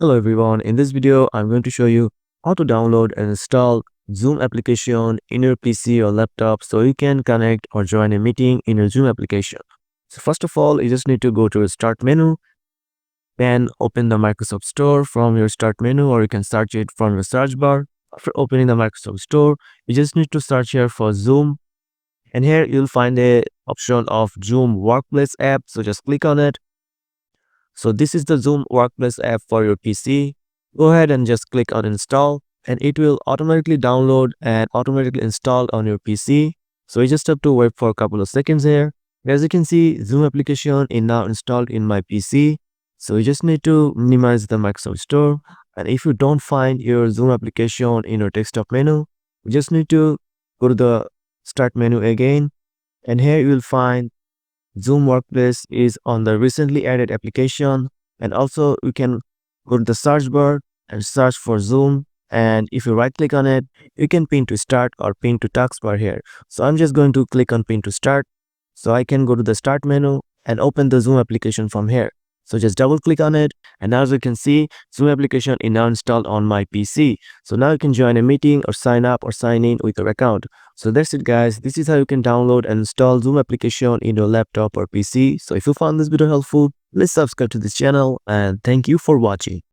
Hello everyone, in this video I'm going to show you how to download and install Zoom application in your PC or laptop so you can connect or join a meeting in your Zoom application. So first of all, you just need to go to your start menu, then open the Microsoft Store from your start menu, or you can search it from your search bar. After opening the Microsoft Store, you just need to search here for Zoom, and here you'll find a option of Zoom Workplace app, so just click on it. So this is the Zoom Workplace app for your PC. Go ahead and just click on install, and it will automatically download and automatically install on your PC. So you just have to wait for a couple of seconds here. As you can see, Zoom application is now installed in my PC. So you just need to minimize the Microsoft Store. And if you don't find your Zoom application in your desktop menu, you just need to go to the start menu again. And here you will find Zoom Workplace is on the recently added application, and also you can go to the search bar and search for Zoom, and if you right click on it, you can pin to start or pin to taskbar here. So I'm just going to click on pin to start, so I can go to the start menu and open the Zoom application from here. So just double click on it, and as you can see, Zoom application is now installed on my PC. So now you can join a meeting or sign up or sign in with your account. So that's it guys, this is how you can download and install Zoom application in your laptop or PC. So if you found this video helpful, please subscribe to this channel, and thank you for watching.